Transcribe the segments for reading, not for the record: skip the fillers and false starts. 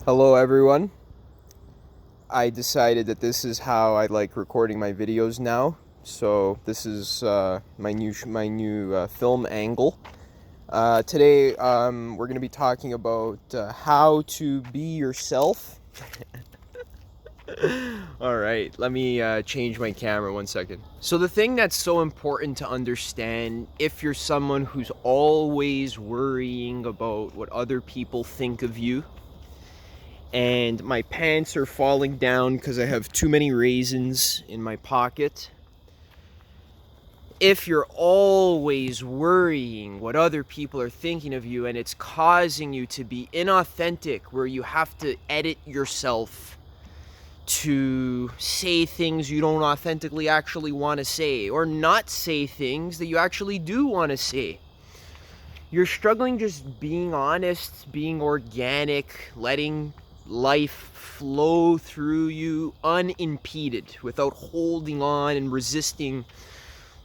Hello everyone. I decided that this is how I like recording my videos now. So this is my new film angle. Today we're going to be talking about how to be yourself. All right, let me change my camera 1 second. So the thing that's so important to understand, if you're someone who's always worrying about what other people think of you, and my pants are falling down because I have too many raisins in my pocket. If you're always worrying what other people are thinking of you and it's causing you to be inauthentic, where you have to edit yourself to say things you don't authentically actually want to say, or not say things that you actually do want to say, you're struggling just being honest, being organic, letting life flow through you unimpeded without holding on and resisting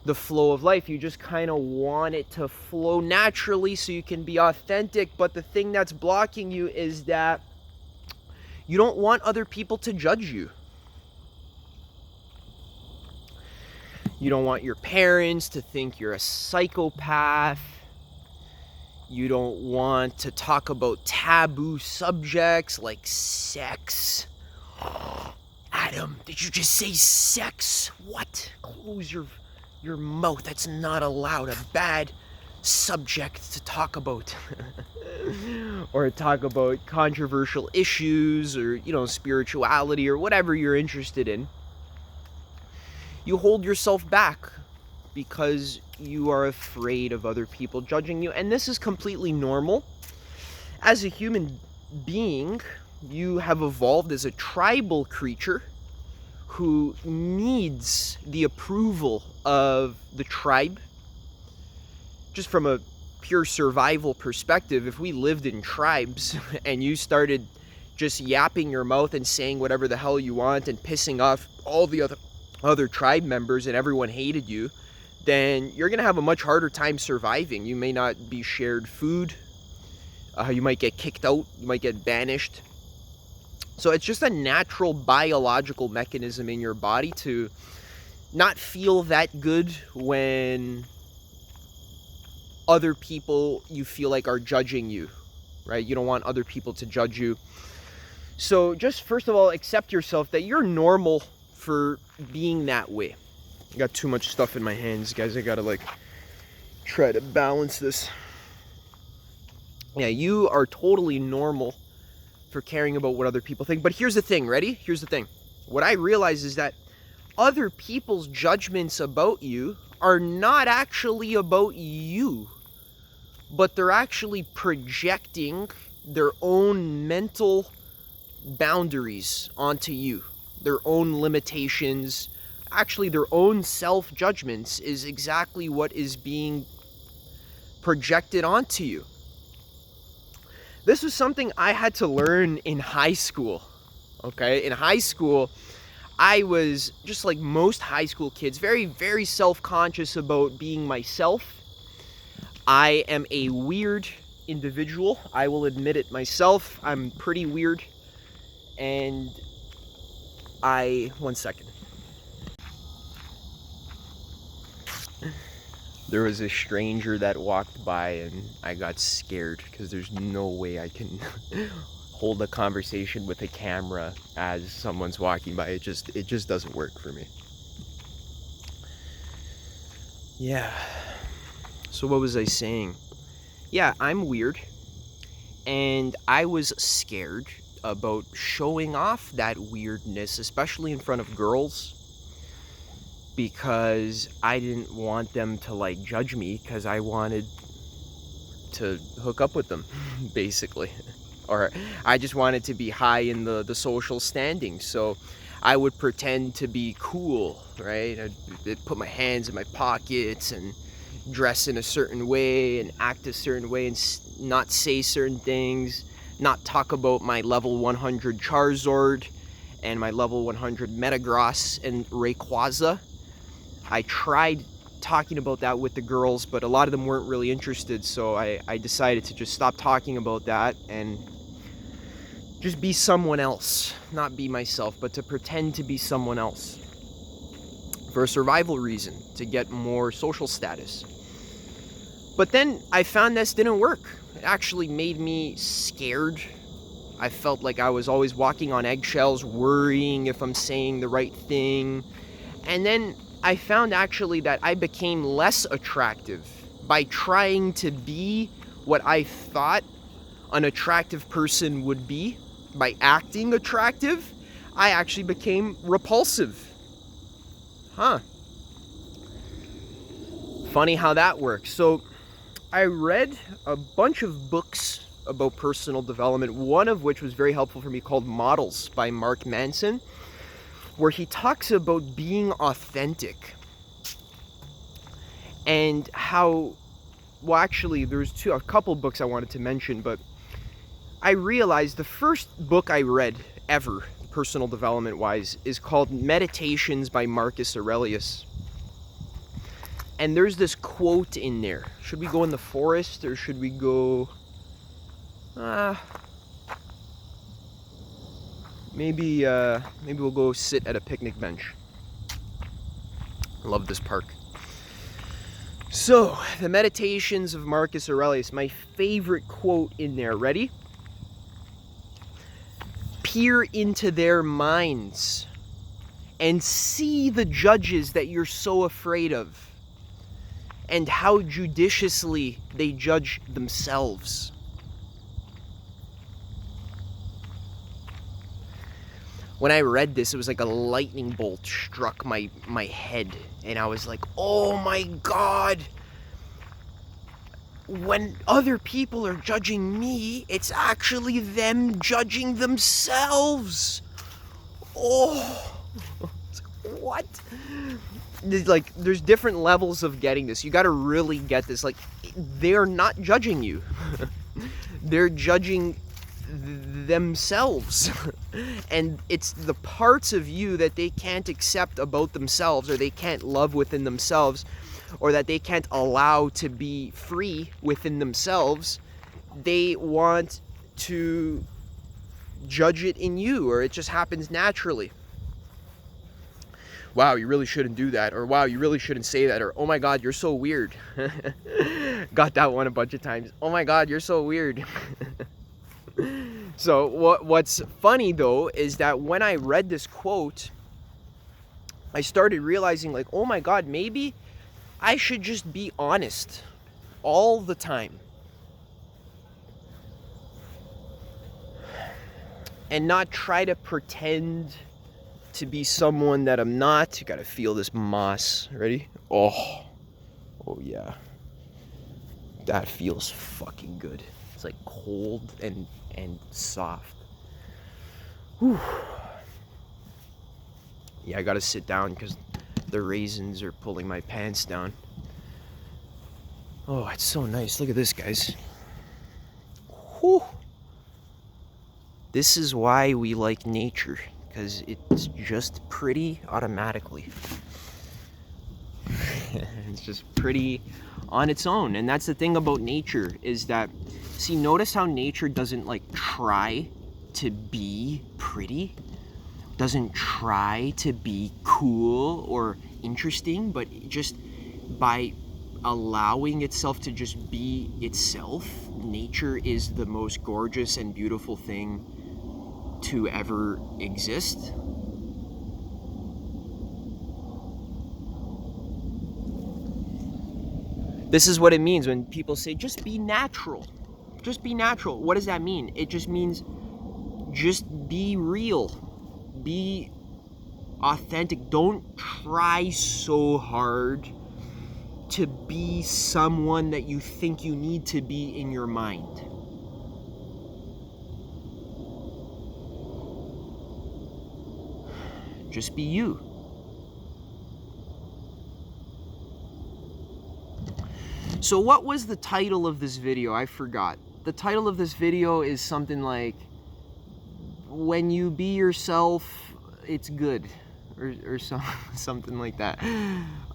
the flow of life. You just kind of want it to flow naturally so you can be authentic. But the thing that's blocking you is that you don't want other people to judge you. You don't want your parents to think you're a psychopath. You don't want to talk about taboo subjects like sex. Adam, did you just say sex? What? Close your mouth. That's not allowed. A bad subject to talk about. Or talk about controversial issues, or, spirituality, or whatever you're interested in. You hold yourself back because you are afraid of other people judging you. And this is completely normal. As a human being, you have evolved as a tribal creature who needs the approval of the tribe. Just from a pure survival perspective, if we lived in tribes and you started just yapping your mouth and saying whatever the hell you want and pissing off all the other tribe members and everyone hated you, then you're going to have a much harder time surviving. You may not be shared food. You might get kicked out. You might get banished. So it's just a natural biological mechanism in your body to not feel that good when other people you feel like are judging you, right? You don't want other people to judge you. So just first of all, accept yourself that you're normal for being that way. I got too much stuff in my hands, guys. I gotta try to balance this. Yeah, you are totally normal for caring about what other people think. But here's the thing, ready? Here's the thing. What I realize is that other people's judgments about you are not actually about you, but they're actually projecting their own mental boundaries onto you, their own limitations. Actually, their own self-judgments is exactly what is being projected onto you. This was something I had to learn in high school, okay? In high school, I was, just like most high school kids, very, very self-conscious about being myself. I am a weird individual. I will admit it myself. I'm pretty weird. And one second. There was a stranger that walked by and I got scared because there's no way I can hold a conversation with a camera as someone's walking by. It just doesn't work for me. Yeah. So what was I saying? Yeah, I'm weird. And I was scared about showing off that weirdness, especially in front of girls, because I didn't want them to judge me, because I wanted to hook up with them, basically. Or I just wanted to be high in the social standing. So I would pretend to be cool, right? I'd put my hands in my pockets and dress in a certain way and act a certain way and not say certain things, not talk about my level 100 Charizard and my level 100 Metagross and Rayquaza. I tried talking about that with the girls, but a lot of them weren't really interested, so I decided to just stop talking about that and just be someone else, not be myself, but to pretend to be someone else for a survival reason, to get more social status. But then I found this didn't work. It actually made me scared. I felt like I was always walking on eggshells, worrying if I'm saying the right thing. And then I found actually that I became less attractive by trying to be what I thought an attractive person would be. By acting attractive, I actually became repulsive. Huh. Funny how that works. So I read a bunch of books about personal development, one of which was very helpful for me, called Models by Mark Manson, where he talks about being authentic and how, well, actually there's a couple books I wanted to mention, but I realized the first book I read ever, personal development wise, is called Meditations by Marcus Aurelius. And there's this quote in there. Should we go in the forest or should we go... maybe we'll go sit at a picnic bench. I love this park. So, the Meditations of Marcus Aurelius, my favorite quote in there. Ready? Peer into their minds and see the judges that you're so afraid of, and how judiciously they judge themselves. When I read this, it was like a lightning bolt struck my head, and I was like, oh my God, when other people are judging me, it's actually them judging themselves. Oh, what? Like, there's different levels of getting this. You got to really get this. Like, they're not judging you. They're judging themselves. And it's the parts of you that they can't accept about themselves, or they can't love within themselves, or that they can't allow to be free within themselves. They want to judge it in you, or it just happens naturally. Wow, you really shouldn't do that, or wow, you really shouldn't say that, or oh my God, you're so weird. Got that one a bunch of times. Oh my God, you're so weird. So what's funny though is that when I read this quote, I started realizing, like, oh my God, maybe I should just be honest all the time. And not try to pretend to be someone that I'm not. You gotta feel this moss. Ready? Oh yeah. That feels fucking good. It's like cold and soft. Whew. Yeah, I gotta sit down because the raisins are pulling my pants down. Oh, it's so nice. Look at this, guys. Whew. This is why we like nature, because it's just pretty automatically. It's just pretty on its own. And that's the thing about nature, is that, see, notice how nature doesn't like try to be pretty, doesn't try to be cool or interesting, but just by allowing itself to just be itself, nature is the most gorgeous and beautiful thing to ever exist. This is what it means when people say, just be natural. Just be natural. What does that mean? It just means just be real. Be authentic. Don't try so hard to be someone that you think you need to be in your mind. Just be you. So what was the title of this video? I forgot. The title of this video is something like, when you be yourself, it's good, or something like that.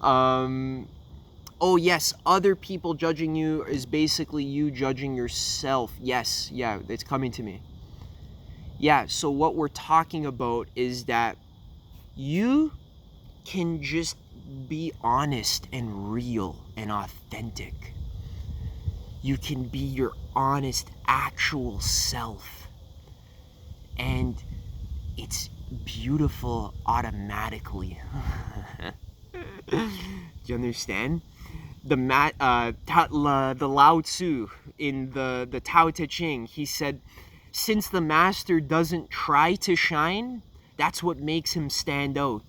Oh yes, other people judging you is basically you judging yourself. Yes, yeah, it's coming to me. Yeah, so what we're talking about is that you can just be honest and real and authentic. You can be your honest, actual self. And it's beautiful automatically. Do you understand? The Lao Tzu in the Tao Te Ching, he said, since the master doesn't try to shine, that's what makes him stand out.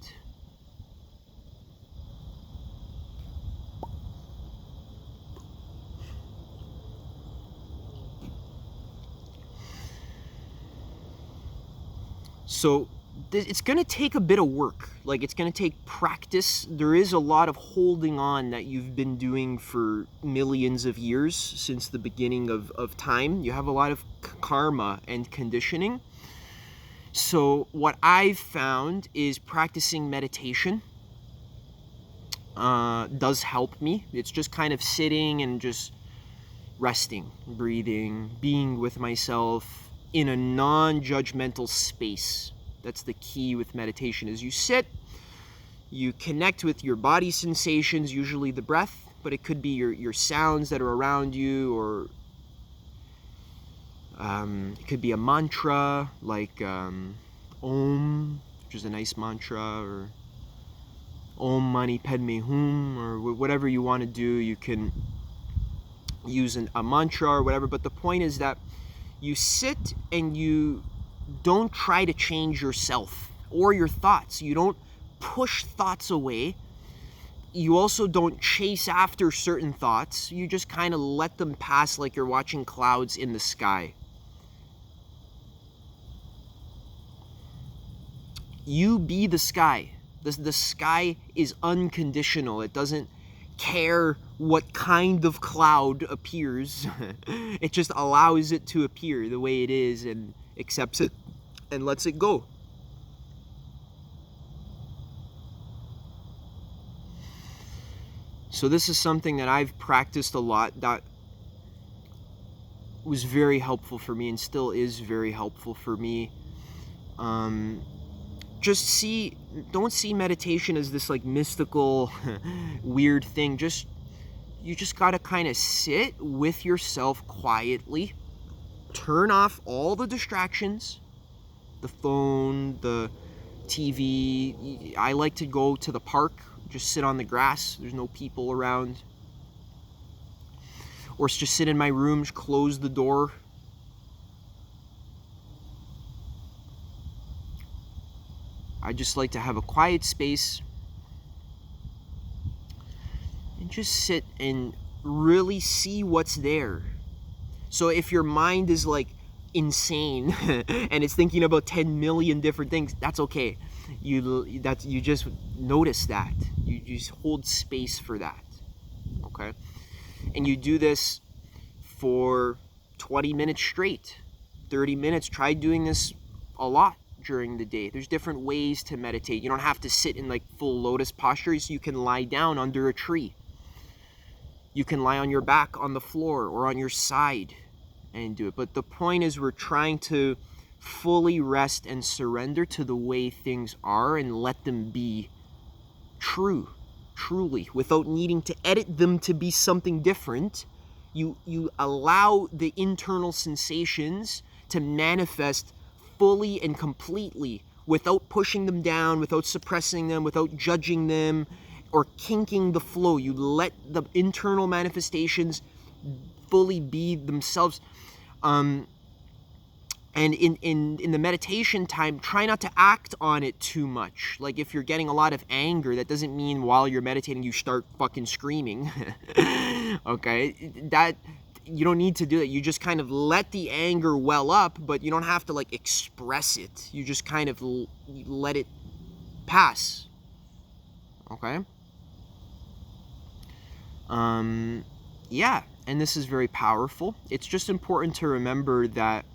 So it's going to take a bit of work. Like, it's going to take practice. There is a lot of holding on that you've been doing for millions of years since the beginning of time. You have a lot of karma and conditioning. So what I've found is practicing meditation does help me. It's just kind of sitting and just resting, breathing, being with myself in a non-judgmental space. That's the key with meditation. Is you sit, you connect with your body sensations, usually the breath, but it could be your sounds that are around you, or it could be a mantra like Om, which is a nice mantra, or Om Mani Padme Hum, or whatever you want to do. You can use a mantra or whatever, but the point is that you sit and you don't try to change yourself or your thoughts. You don't push thoughts away. You also don't chase after certain thoughts. You just kind of let them pass like you're watching clouds in the sky. You be the sky. The sky is unconditional. It doesn't care what kind of cloud appears. It just allows it to appear the way it is and accepts it and lets it go. So this is something that I've practiced a lot, that was very helpful for me and still is very helpful for me. Don't see meditation as this like mystical weird thing. You just gotta kind of sit with yourself quietly, turn off all the distractions, the phone, the TV. I like to go to the park, just sit on the grass, there's no people around, or just sit in my room, close the door. I just like to have a quiet space and just sit and really see what's there. So if your mind is like insane and it's thinking about 10 million different things, that's okay. You just notice that. You just hold space for that. Okay? And you do this for 20 minutes straight, 30 minutes. Try doing this a lot during the day. There's different ways to meditate. You don't have to sit in like full lotus postures. You can lie down under a tree. You can lie on your back on the floor or on your side and do it. But the point is, we're trying to fully rest and surrender to the way things are and let them be truly, without needing to edit them to be something different. You allow the internal sensations to manifest fully and completely, without pushing them down, without suppressing them, without judging them or kinking the flow. You let the internal manifestations fully be themselves. And in the meditation time, try not to act on it too much. Like, if you're getting a lot of anger, that doesn't mean while you're meditating you start fucking screaming. Okay? That, you don't need to do that. You just kind of let the anger well up, but you don't have to like express it. You just kind of let it pass. Okay? Yeah, and this is very powerful. It's just important to remember that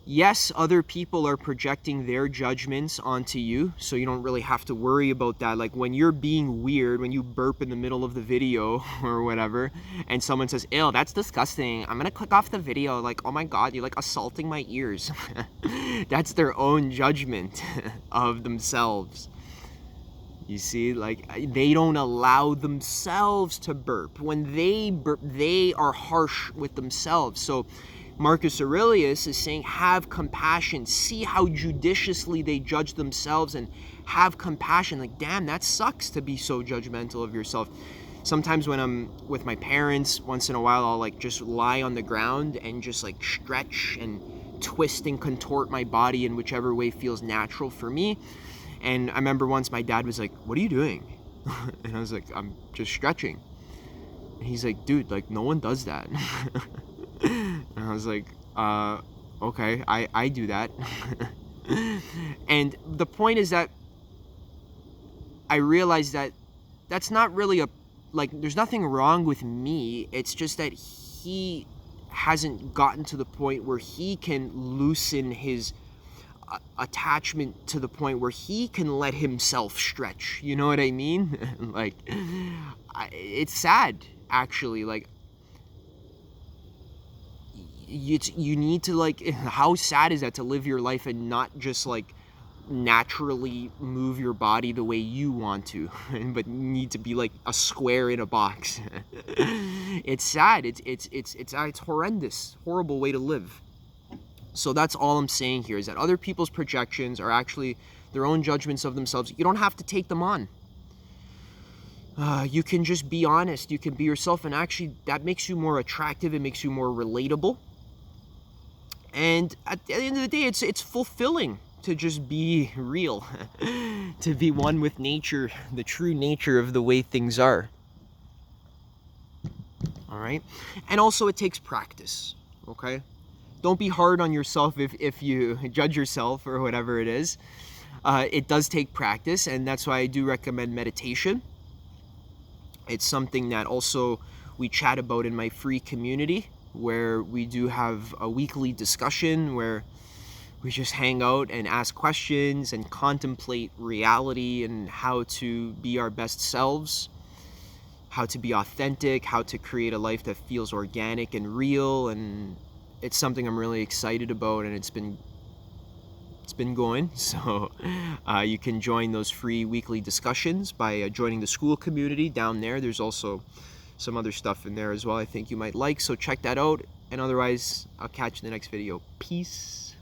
Yes, other people are projecting their judgments onto you, so you don't really have to worry about that. Like when you're being weird, when you burp in the middle of the video or whatever, and someone says, ew, that's disgusting, I'm gonna click off the video, like, oh my god, you're like assaulting my ears. That's their own judgment of themselves. You see, like, they don't allow themselves to burp. When they burp, they are harsh with themselves. So Marcus Aurelius is saying, have compassion. See how judiciously they judge themselves, and have compassion. Like, damn, that sucks to be so judgmental of yourself. Sometimes when I'm with my parents, once in a while, I'll like just lie on the ground and just like stretch and twist and contort my body in whichever way feels natural for me. And I remember once my dad was like, what are you doing? And I was like, I'm just stretching. And he's like, dude, like no one does that. And I was like, okay, I do that. And the point is that I realized that that's not really there's nothing wrong with me. It's just that he hasn't gotten to the point where he can loosen his attachment to the point where he can let himself stretch. You know what I mean? Like, it's sad, actually. Like, you need to, like, how sad is that to live your life and not just like naturally move your body the way you want to, but need to be like a square in a box. It's sad. It's horrendous, horrible way to live. So that's all I'm saying here, is that other people's projections are actually their own judgments of themselves. You don't have to take them on. You can just be honest. You can be yourself, and actually that makes you more attractive. It makes you more relatable. And at the end of the day, it's fulfilling to just be real, to be one with nature, the true nature of the way things are. All right? And also it takes practice, okay? Don't be hard on yourself if you judge yourself or whatever it is. It does take practice, and that's why I do recommend meditation. It's something that also we chat about in my free community, where we do have a weekly discussion where we just hang out and ask questions and contemplate reality and how to be our best selves, how to be authentic, how to create a life that feels organic and real. And it's something I'm really excited about, and it's been going. So you can join those free weekly discussions by joining the school community down there. There's also some other stuff in there as well I think you might like, so check that out. And otherwise, I'll catch you in the next video. Peace.